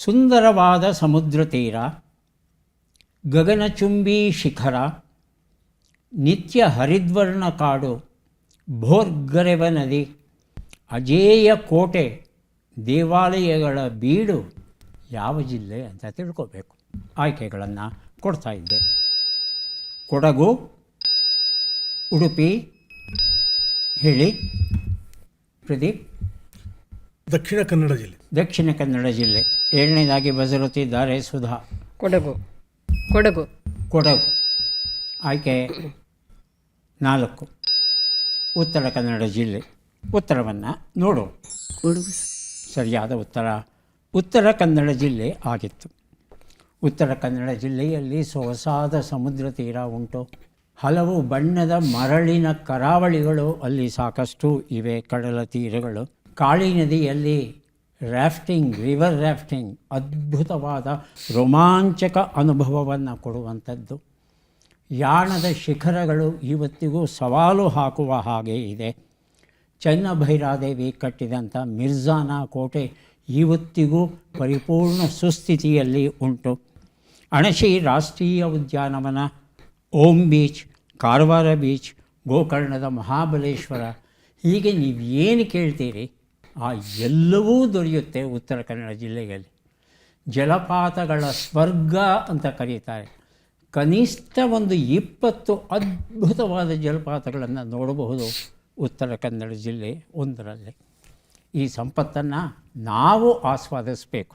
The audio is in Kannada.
ಸುಂದರವಾದ ಸಮುದ್ರ ತೀರ, ಗಗನಚುಂಬಿ ಶಿಖರ, ನಿತ್ಯ ಹರಿದ್ವರ್ಣ ಕಾಡು, ಭೋರ್ಗರೆವ ನದಿ, ಅಜೇಯ ಕೋಟೆ, ದೇವಾಲಯಗಳ ಬೀಡು ಯಾವ ಜಿಲ್ಲೆ ಅಂತ ತಿಳ್ಕೋಬೇಕು. ಆಯ್ಕೆಗಳನ್ನು ಕೊಡ್ತಾ ಇದ್ದೆ. ಕೊಡಗು, ಉಡುಪಿ, ಹೇಳಿ ಪ್ರದೀಪ್. ದಕ್ಷಿಣ ಕನ್ನಡ ಜಿಲ್ಲೆ. ದಕ್ಷಿಣ ಕನ್ನಡ ಜಿಲ್ಲೆ. ಏಳನೇದಾಗಿ ಬಸರುತ್ತಿದ್ದಾರೆ ಸುಧಾ. ಕೊಡಗು. ಕೊಡಗು. ಕೊಡಗು. ಆಯ್ಕೆ 4. ಉತ್ತರ ಕನ್ನಡ ಜಿಲ್ಲೆ. ಉತ್ತರವನ್ನು ನೋಡು. ಕೊಡಗು. ಸರಿಯಾದ ಉತ್ತರ ಉತ್ತರ ಕನ್ನಡ ಜಿಲ್ಲೆ ಆಗಿತ್ತು. ಉತ್ತರ ಕನ್ನಡ ಜಿಲ್ಲೆಯಲ್ಲಿ ಸೊಗಸಾದ ಸಮುದ್ರ ತೀರ ಉಂಟು. ಹಲವು ಬಣ್ಣದ ಮರಳಿನ ಕರಾವಳಿಗಳು ಅಲ್ಲಿ ಸಾಕಷ್ಟು ಇವೆ. ಕಡಲ ತೀರಗಳು. ಕಾಳಿ ನದಿಯಲ್ಲಿ ರ್ಯಾಫ್ಟಿಂಗ್, ರಿವರ್ ರ್ಯಾಫ್ಟಿಂಗ್ ಅದ್ಭುತವಾದ ರೋಮಾಂಚಕ ಅನುಭವವನ್ನು ಕೊಡುವಂಥದ್ದು. ಯಾಣದ ಶಿಖರಗಳು ಇವತ್ತಿಗೂ ಸವಾಲು ಹಾಕುವ ಹಾಗೆ ಇದೆ. ಚೆನ್ನಭೈರಾದೇವಿ ಕಟ್ಟಿದಂಥ ಮಿರ್ಜಾನ ಕೋಟೆ ಇವತ್ತಿಗೂ ಪರಿಪೂರ್ಣ ಸುಸ್ಥಿತಿಯಲ್ಲಿ ಉಂಟು. ಅಣಶಿ ರಾಷ್ಟ್ರೀಯ ಉದ್ಯಾನವನ, ಓಂ ಬೀಚ್, ಕಾರವಾರ ಬೀಚ್, ಗೋಕರ್ಣದ ಮಹಾಬಲೇಶ್ವರ, ಹೀಗೆ ನೀವು ಏನು ಕೇಳ್ತೀರಿ ಆ ಎಲ್ಲವೂ ದೊರೆಯುತ್ತೆ ಉತ್ತರ ಕನ್ನಡ ಜಿಲ್ಲೆಯಲ್ಲಿ. ಜಲಪಾತಗಳ ಸ್ವರ್ಗ ಅಂತ ಕರೀತಾರೆ. ಕನಿಷ್ಠ ಒಂದು 20 ಅದ್ಭುತವಾದ ಜಲಪಾತಗಳನ್ನು ನೋಡಬಹುದು ಉತ್ತರ ಕನ್ನಡ ಜಿಲ್ಲೆ ಒಂದರಲ್ಲಿ. ಈ ಸಂಪತ್ತನ್ನು ನಾವು ಆಸ್ವಾದಿಸಬೇಕು.